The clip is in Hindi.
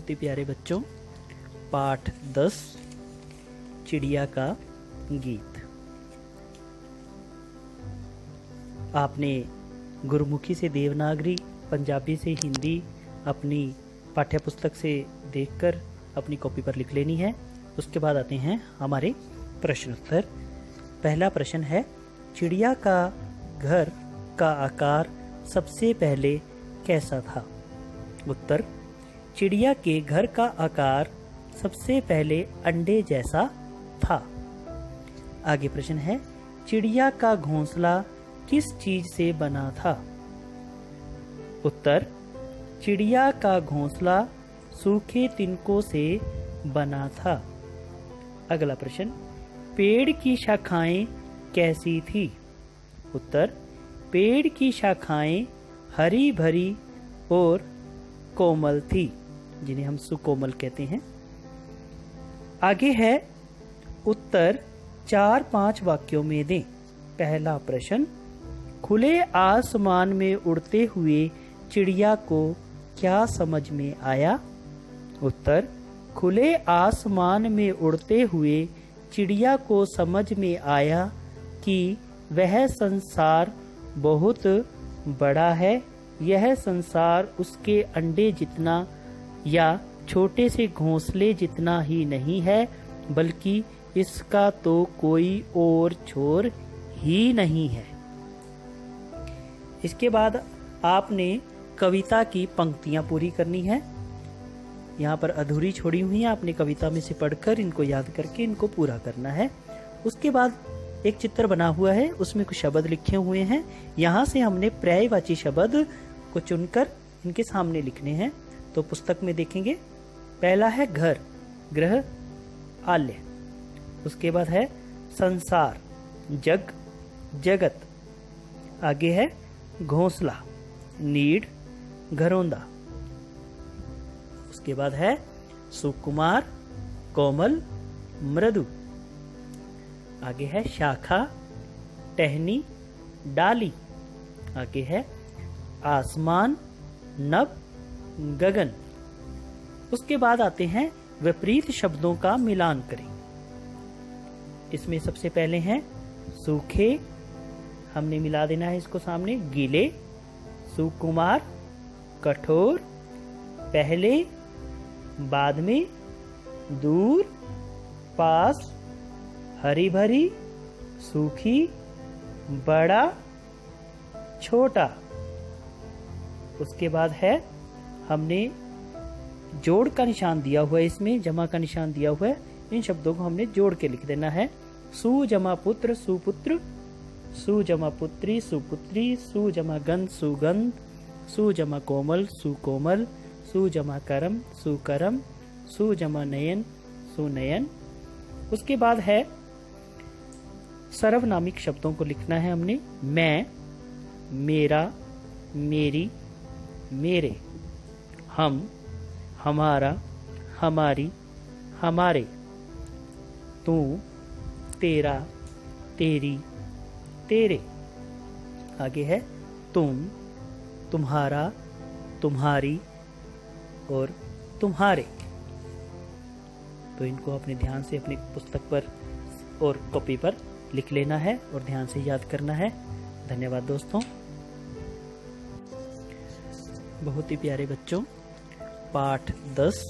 बहुत ही प्यारे बच्चों, पाठ 10 चिड़िया का गीत। आपने गुरुमुखी से देवनागरी, पंजाबी से हिंदी अपनी पाठ्य पुस्तक से देखकर अपनी कॉपी पर लिख लेनी है। उसके बाद आते हैं हमारे प्रश्न उत्तर। पहला प्रश्न है, चिड़िया का घर का आकार सबसे पहले कैसा था? उत्तर, चिड़िया के घर का आकार सबसे पहले अंडे जैसा था। आगे प्रश्न है, चिड़िया का घोंसला किस चीज से बना था? उत्तर, चिड़िया का घोंसला सूखे तिनकों से बना था। अगला प्रश्न, पेड़ की शाखाएं कैसी थी? उत्तर, पेड़ की शाखाएं हरी भरी और कोमल थी, जिन्हें हम सुकोमल कहते हैं। आगे है उत्तर 4-5 वाक्यों में दें। पहला प्रश्न, खुले आसमान में उड़ते हुए चिड़िया को क्या समझ में आया? उत्तर, खुले आसमान में उड़ते हुए चिड़िया को समझ में आया कि वह संसार बहुत बड़ा है। यह संसार उसके अंडे जितना या छोटे से घोंसले जितना ही नहीं है, बल्कि इसका तो कोई और छोर ही नहीं है। इसके बाद आपने कविता की पंक्तियां पूरी करनी है। यहाँ पर अधूरी छोड़ी हुई है, आपने कविता में से पढ़कर इनको याद करके इनको पूरा करना है। उसके बाद एक चित्र बना हुआ है, उसमें कुछ शब्द लिखे हुए हैं। यहाँ से हमने पर्यायवाची शब्द को चुनकर इनके सामने लिखने हैं। तो पुस्तक में देखेंगे, पहला है घर, ग्रह, आल्य। उसके बाद है संसार, जग, जगत। आगे है घोंसला, नीड, घरौंदा। उसके बाद है सुकुमार, कोमल, मृदु। आगे है शाखा, टहनी, डाली। आगे है आसमान, नभ, गगन। उसके बाद आते हैं विपरीत शब्दों का मिलान करें। इसमें सबसे पहले हैं सूखे, हमने मिला देना है इसको सामने, गीले, सुकुमार, कठोर, पहले, बाद में, दूर, पास, हरी भरी, सूखी, बड़ा, छोटा। उसके बाद है हमने जोड़ का निशान दिया हुआ है, इसमें जमा का निशान दिया हुआ है। इन शब्दों को हमने जोड़ के लिख देना है। सु जमा पुत्र, सुपुत्र, सु जमा पुत्री, सुपुत्री, सु जमा गंध, सुगंध, सु जमा कोमल, सुकोमल, सु जमा करम, सुकरम, सु जमा नयन, सुनयन। उसके बाद है सर्वनामिक शब्दों को लिखना है हमने। मैं, मेरा, मेरी, मेरे, हम, हमारा, हमारी, हमारे, तू, तेरा, तेरी, तेरे। आगे है तुम, तुम्हारा, तुम्हारी और तुम्हारे। तो इनको अपने ध्यान से अपनी पुस्तक पर और कॉपी पर लिख लेना है और ध्यान से याद करना है। धन्यवाद दोस्तों। बहुत ही प्यारे बच्चों, पाठ 10